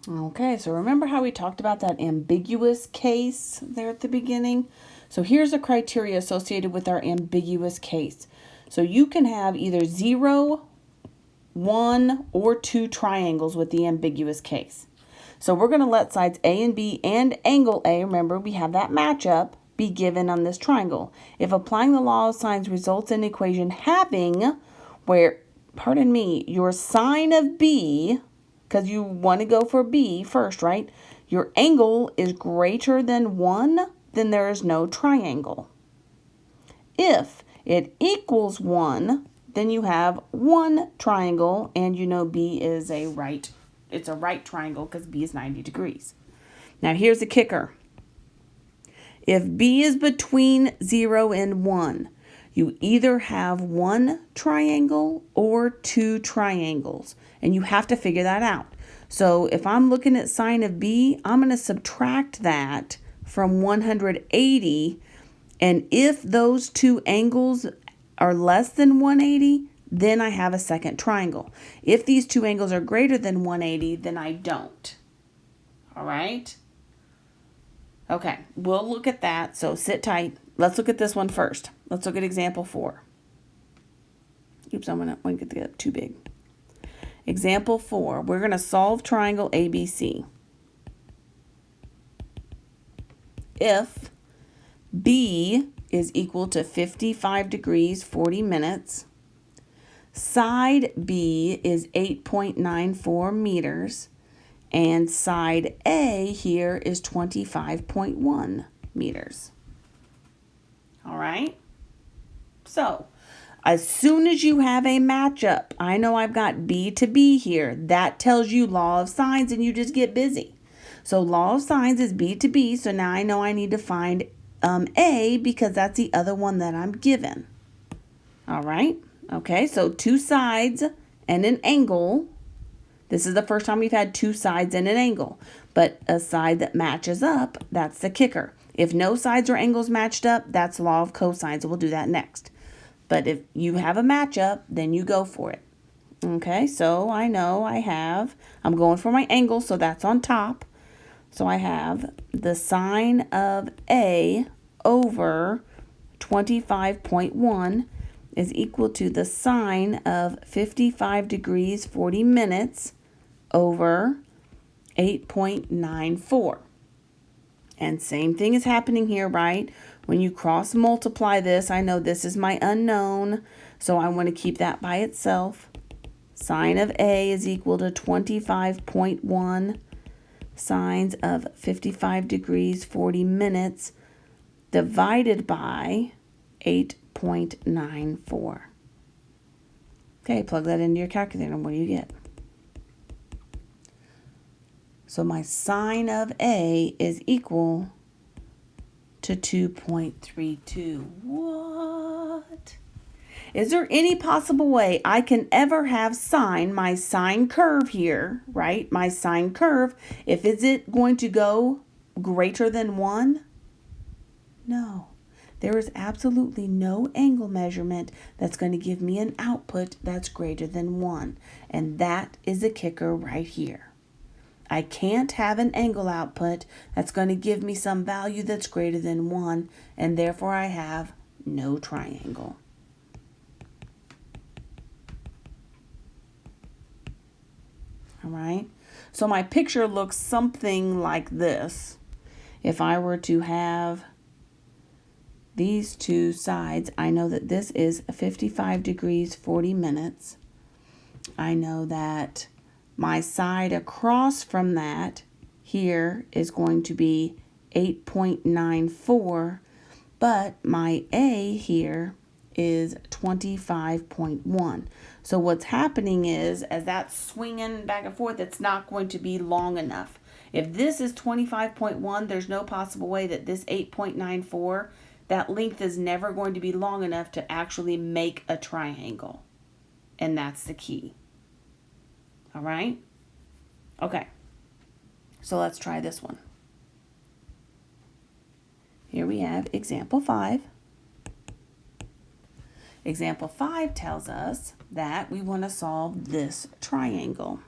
Okay, so remember how we talked about that ambiguous case there at the beginning? So here's a criteria associated with our ambiguous case. So you can have either 0, 1, or 2 triangles with the ambiguous case. So we're going to let sides A and B and angle A, remember we have that matchup, be given on this triangle. If applying the law of sines results in an equation having where, your sine of B, because you want to go for B first, right? Your angle is greater than 1, then there is no triangle. If it equals 1, then you have one triangle, and you know B is a right triangle because B is 90 degrees. Now here's the kicker. If B is between 0 and 1, you either have one triangle or two triangles, and you have to figure that out. So if I'm looking at sine of B, I'm going to subtract that from 180, and if those two angles are less than 180, then I have a second triangle. If these two angles are greater than 180, then I don't. All right? Okay, we'll look at that, so sit tight. Let's look at this one first. Let's look at example 4. Oops, I'm going to get it too big. Example 4, we're going to solve triangle ABC. If B is equal to 55 degrees, 40 minutes, side B is 8.94 meters, and side A here is 25.1 meters. All right? So, as soon as you have a matchup, I know I've got B to B here. That tells you law of sines, and you just get busy. So law of sines is B to B, so now I know I need to find A because that's the other one that I'm given. All right? Okay, so two sides and an angle. This is the first time we've had two sides and an angle, but a side that matches up, that's the kicker. If no sides or angles matched up, that's law of cosines. We'll do that next. But if you have a matchup, then you go for it. Okay, so I know I'm going for my angle, so that's on top. So I have the sine of A over 25.1 is equal to the sine of 55 degrees 40 minutes over 8.94. And same thing is happening here, right? When you cross multiply this, I know this is my unknown, so I want to keep that by itself. Sine of A is equal to 25.1 sines of 55 degrees 40 minutes divided by 8.94. Okay, plug that into your calculator, and what do you get? So my sine of A is equal to 2.32. What? Is there any possible way I can ever have my sine curve here, right? My sine curve, is it going to go greater than 1? No. There is absolutely no angle measurement that's going to give me an output that's greater than 1. And that is the kicker right here. I can't have an angle output that's going to give me some value that's greater than 1, and therefore I have no triangle. All right, so my picture looks something like this. If I were to have these two sides, I know that this is 55 degrees 40 minutes. I know that my side across from that here is going to be 8.94, but my A here is 25.1. So what's happening is, as that's swinging back and forth, it's not going to be long enough. If this is 25.1, there's no possible way that this 8.94, that length is never going to be long enough to actually make a triangle. And that's the key. All right? Okay. So let's try this one. Here we have example 5. Example 5 tells us that we want to solve this triangle.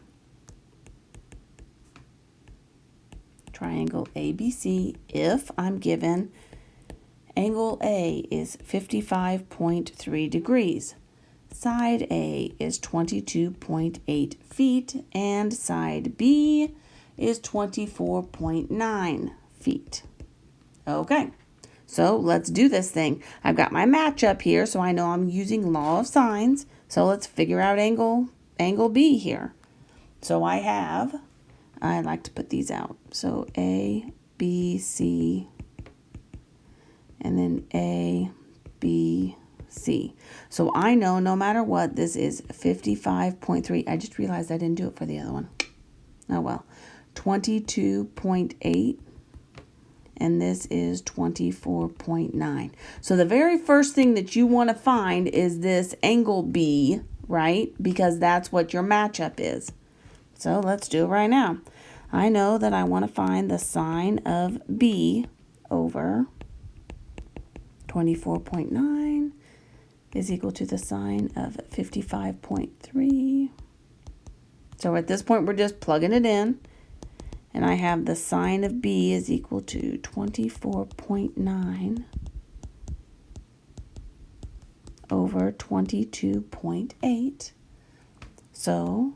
triangle ABC if I'm given angle A is 55.3 degrees. Side A is 22.8 feet and side B is 24.9 feet. Okay, so let's do this thing. I've got my match up here, so I know I'm using law of sines. So let's figure out angle B here. So I like to put these out. So A, B, C, and then A, B, C. So I know no matter what, this is 55.3. I just realized I didn't do it for the other one. Oh well. 22.8. And this is 24.9. So the very first thing that you want to find is this angle B, right? Because that's what your matchup is. So let's do it right now. I know that I want to find the sine of B over 24.9 is equal to the sine of 55.3. So at this point, we're just plugging it in. And I have the sine of B is equal to 24.9 over 22.8. So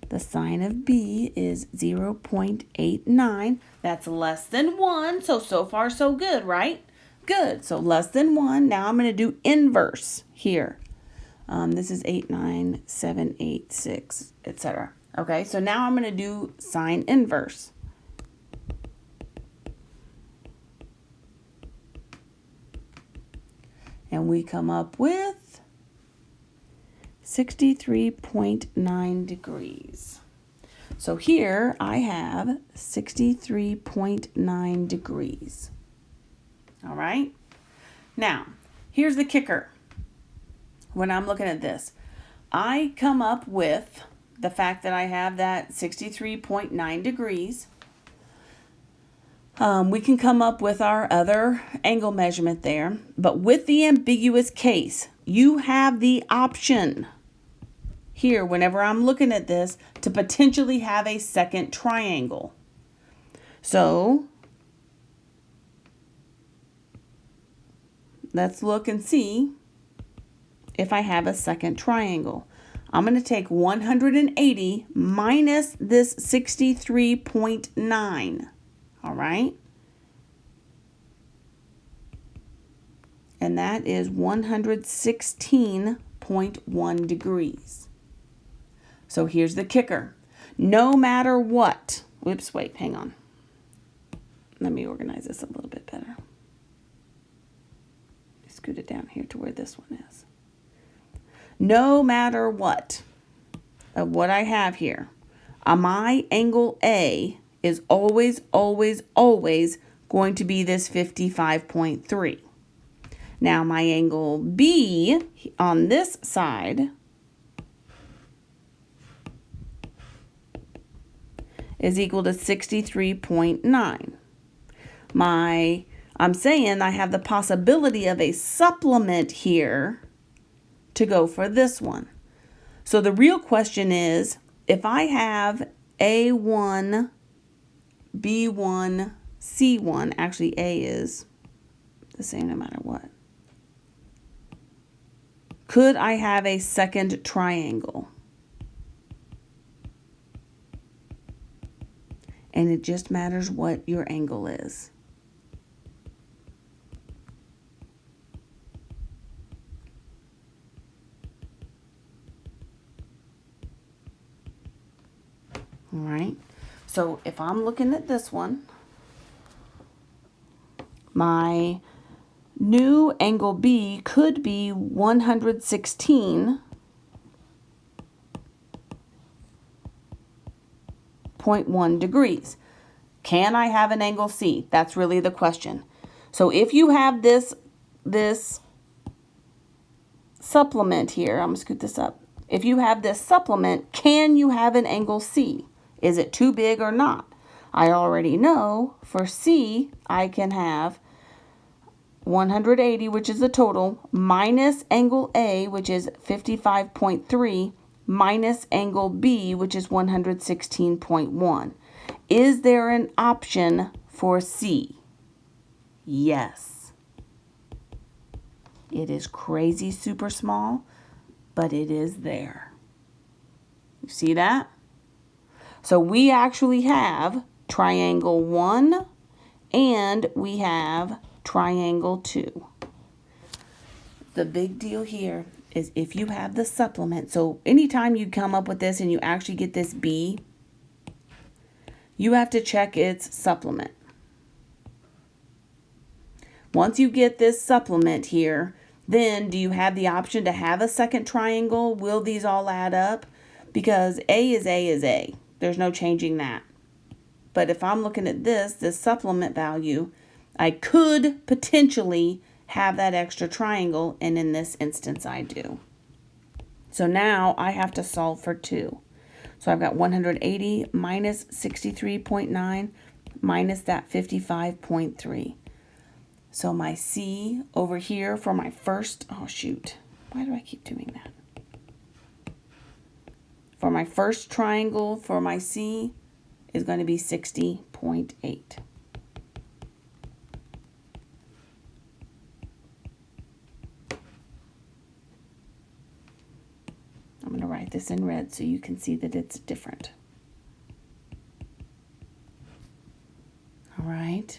the sine of B is 0.89. That's less than 1. So far so good, right? Good. So less than 1. Now I'm going to do inverse here. This is 8, 9, 7, 8, 6, etc. Okay, so now I'm going to do sine inverse. And we come up with 63.9 degrees. So here I have 63.9 degrees. All right. Now, here's the kicker. When I'm looking at this, I come up with the fact that I have that 63.9 degrees. We can come up with our other angle measurement there, but with the ambiguous case, you have the option here, whenever I'm looking at this, to potentially have a second triangle. So let's look and see if I have a second triangle. I'm going to take 180 minus this 63.9. All right. And that is 116.1 degrees. So here's the kicker. No matter what, whoops, wait, hang on. Let me organize this a little bit better. Scoot it down here to where this one is. No matter what of what I have here, my angle A is always, always, always going to be this 55.3. Now my angle B on this side is equal to 63.9. I'm saying I have the possibility of a supplement here to go for this one. So the real question is, if I have A1, B1, C1, actually A is the same no matter what. Could I have a second triangle? And it just matters what your angle is. All right. So if I'm looking at this one, my new angle B could be 116.1 degrees. Can I have an angle C? That's really the question. So if you have this supplement here, I'm going to scoot this up. If you have this supplement, can you have an angle C? Is it too big or not? I already know for C, I can have 180, which is the total, minus angle A, which is 55.3, minus angle B, which is 116.1. is there an option for C? Yes. It is crazy super small, but it is there. You see that? So we actually have triangle 1 and we have triangle 2. The big deal here is if you have the supplement, so anytime you come up with this and you actually get this B, you have to check its supplement. Once you get this supplement here, then do you have the option to have a second triangle? Will these all add up? Because A is A is A. There's no changing that. But if I'm looking at this supplement value, I could potentially have that extra triangle, and in this instance I do. So now I have to solve for 2. So I've got 180 minus 63.9 minus that 55.3. So my C over here for my first, oh shoot, why do I keep doing that? For my first triangle for my C is going to be 60.8. I'm going to write this in red so you can see that it's different. All right.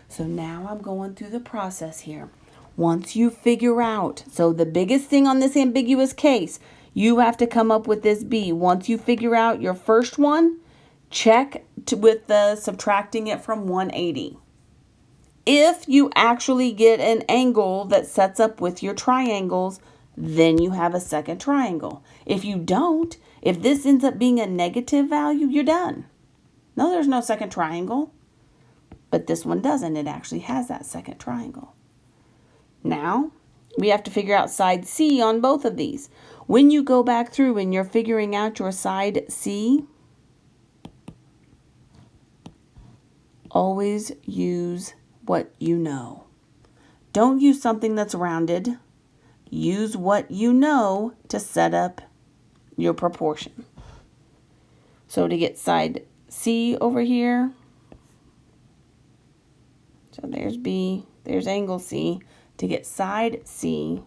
So now I'm going through the process here. Once you figure out, so the biggest thing on this ambiguous case, you have to come up with this B. Once you figure out your first one, check with the subtracting it from 180. If you actually get an angle that sets up with your triangles, then you have a second triangle. If you don't, if this ends up being a negative value, you're done. No, there's no second triangle. But this one doesn't. It actually has that second triangle. Now, we have to figure out side C on both of these. When you go back through and you're figuring out your side C, always use what you know. Don't use something that's rounded. Use what you know to set up your proportion. So to get side C over here, so there's B, there's angle C. To get side C,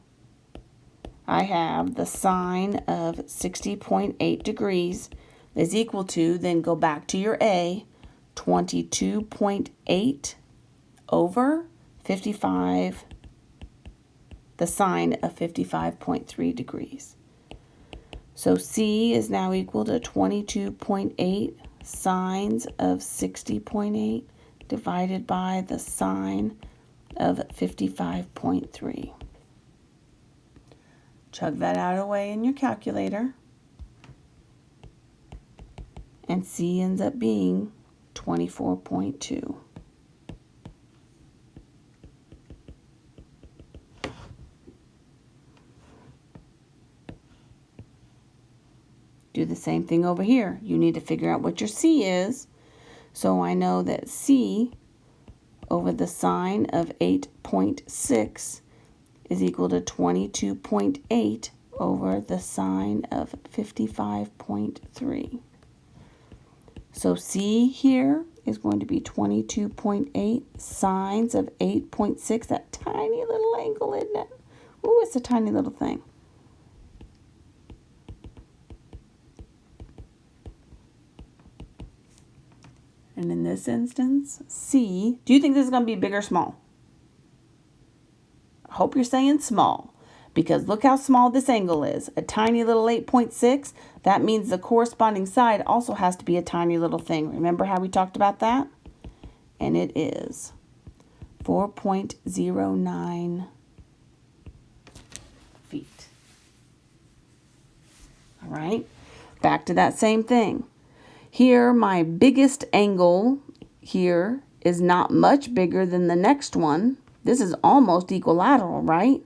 I have the sine of 60.8 degrees is equal to, then go back to your A, 22.8 over 55, the sine of 55.3 degrees. So C is now equal to 22.8 sines of 60.8 divided by the sine of 55.3. Chug that out away in your calculator. And C ends up being 24.2. Do the same thing over here. You need to figure out what your C is. So I know that C over the sine of 8.6 is equal to 22.8 over the sine of 55.3. So C here is going to be 22.8 sines of 8.6. That tiny little angle, isn't it? Ooh, it's a tiny little thing. And in this instance, C, do you think this is going to be big or small? I hope you're saying small, because look how small this angle is. A tiny little 8.6. That means the corresponding side also has to be a tiny little thing. Remember how we talked about that? And it is 4.09 feet. All right, back to that same thing. Here, my biggest angle here is not much bigger than the next one. This is almost equilateral, right?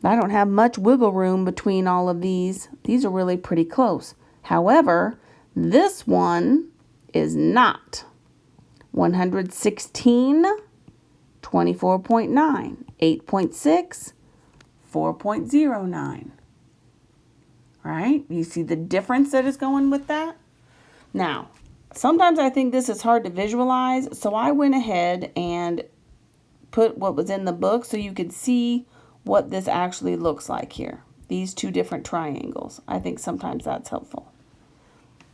I don't have much wiggle room between all of these. These are really pretty close. However, this one is not. 116, 24.9, 8.6, 4.09. All right, you see the difference that is going with that? Now, sometimes I think this is hard to visualize, so I went ahead and put what was in the book so you could see what this actually looks like here. These two different triangles. I think sometimes that's helpful.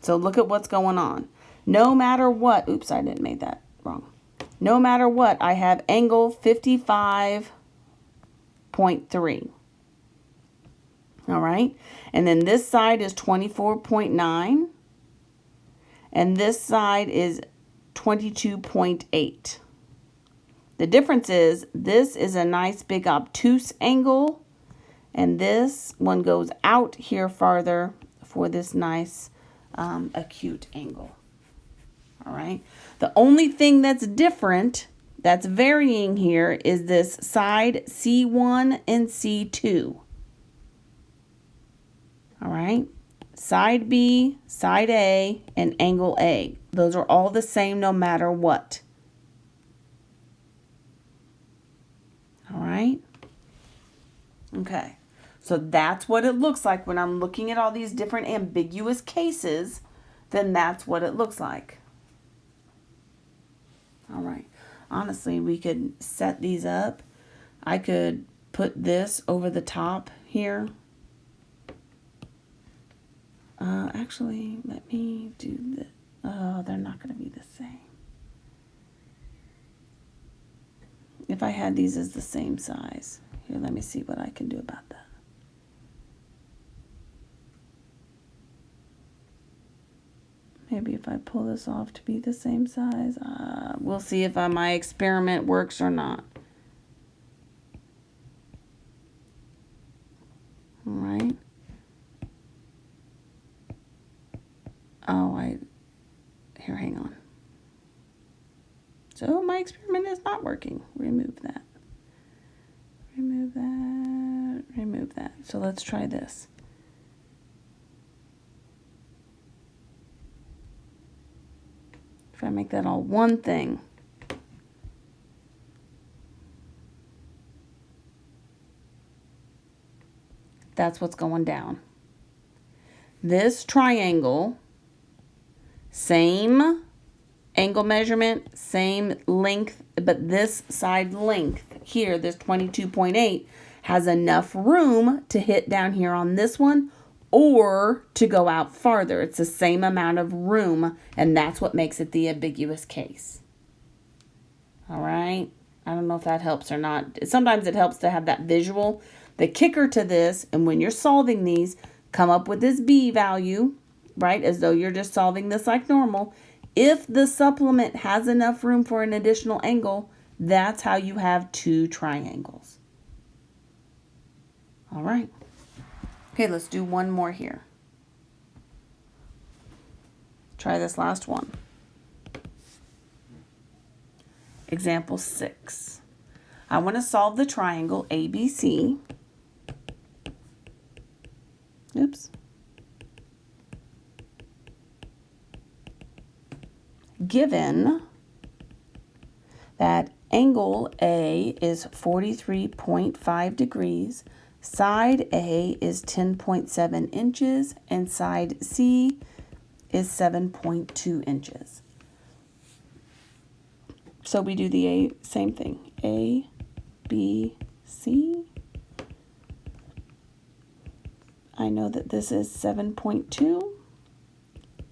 So look at what's going on. No matter what, oops, I didn't make that wrong. No matter what, I have angle 55.3. All right. And then this side is 24.9. And this side is 22.8. The difference is this is a nice big obtuse angle, and this one goes out here farther for this nice acute angle. All right. The only thing that's different, that's varying here, is this side C1 and C2. All right. Side B, side A, and angle A. Those are all the same no matter what. All right. Okay. So that's what it looks like when I'm looking at all these different ambiguous cases. Then that's what it looks like. All right. Honestly, we could set these up. I could put this over the top here. Actually, let me do this. Oh, they're not going to be the same. If I had these as the same size. Here, let me see what I can do about that. Maybe if I pull this off to be the same size. We'll see if my experiment works or not. All right. Oh, here, hang on. So my experiment is not working. Remove that. Remove that. Remove that. So let's try this. If I make that all one thing. That's what's going down. This triangle, same angle measurement, same length, but this side length here, this 22.8, has enough room to hit down here on this one or to go out farther. It's the same amount of room, and that's what makes it the ambiguous case. All right. I don't know if that helps or not. Sometimes it helps to have that visual. The kicker to this, and when you're solving these, come up with this B value, right, as though you're just solving this like normal. If the supplement has enough room for an additional angle, that's how you have two triangles. All right. Okay, let's do one more here. Try this last one. Example 6. I want to solve the triangle ABC. Oops. Given that angle A is 43.5 degrees, side A is 10.7 inches, and side C is 7.2 inches. So we do the same thing. A, B, C. I know that this is 7.2.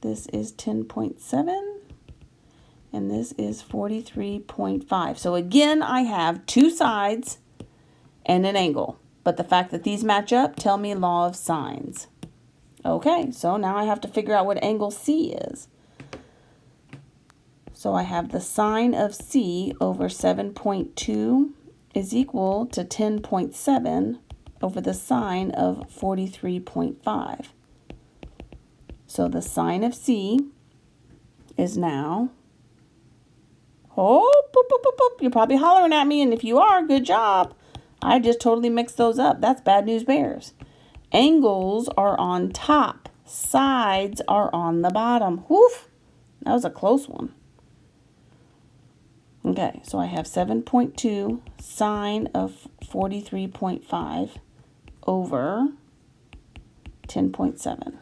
This is 10.7. And this is 43.5. So again, I have two sides and an angle. But the fact that these match up tell me law of sines. Okay, so now I have to figure out what angle C is. So I have the sine of C over 7.2 is equal to 10.7 over the sine of 43.5. So the sine of C is now, oh, boop, boop, boop, boop. You're probably hollering at me, and if you are, good job. I just totally mixed those up. That's bad news bears. Angles are on top. Sides are on the bottom. Woof. That was a close one. Okay, so I have 7.2 sine of 43.5 over 10.7.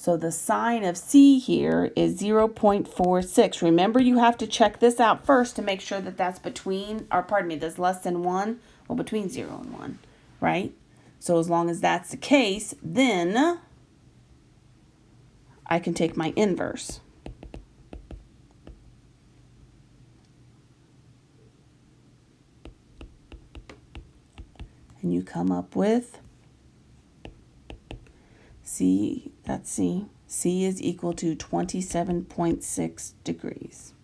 So the sine of C here is 0.46. Remember, you have to check this out first to make sure that that's between, or pardon me, that's less than 1, well, between 0 and 1, right? So as long as that's the case, then I can take my inverse. And you come up with C, that's C. C is equal to 27.6 degrees.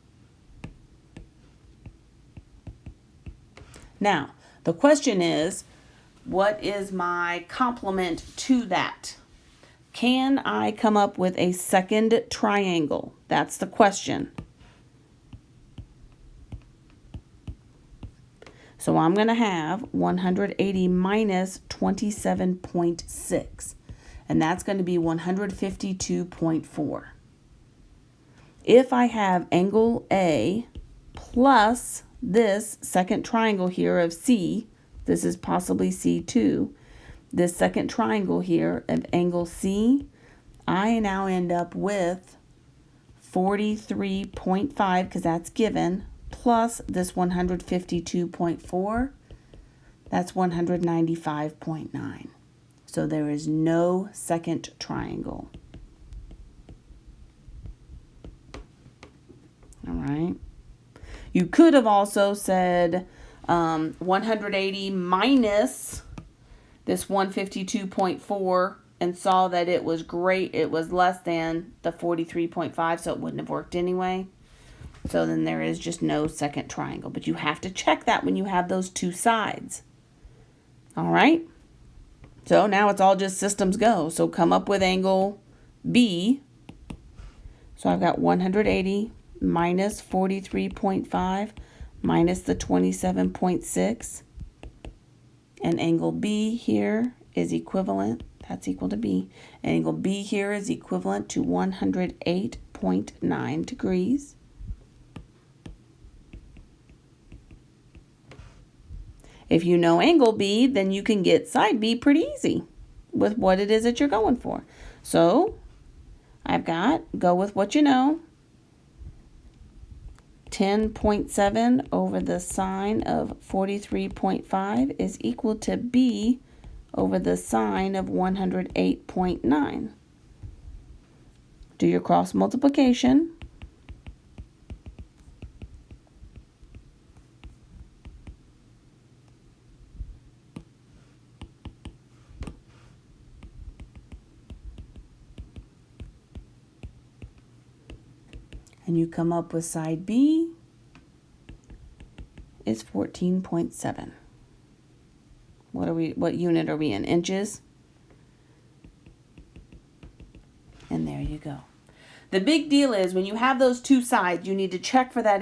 Now, the question is, what is my complement to that? Can I come up with a second triangle? That's the question. So I'm going to have 180 minus 27.6. And that's going to be 152.4. If I have angle A plus this second triangle here of C, this is possibly C2, this second triangle here of angle C, I now end up with 43.5, because that's given, plus this 152.4, that's 195.9. So there is no second triangle. All right. You could have also said 180 minus this 152.4 and saw that it was great. It was less than the 43.5, so it wouldn't have worked anyway. So then there is just no second triangle. But you have to check that when you have those two sides. All right. So now it's all just systems go. So come up with angle B. So I've got 180 minus 43.5 minus the 27.6. And angle B here is equivalent. That's equal to B. And angle B here is equivalent to 108.9 degrees. If you know angle B, then you can get side B pretty easy with what it is that you're going for. So I've got, go with what you know, 10.7 over the sine of 43.5 is equal to B over the sine of 108.9. Do your cross multiplication. And you come up with side B is 14.7. What unit are we in? Inches? And there you go. The big deal is when you have those two sides, you need to check for that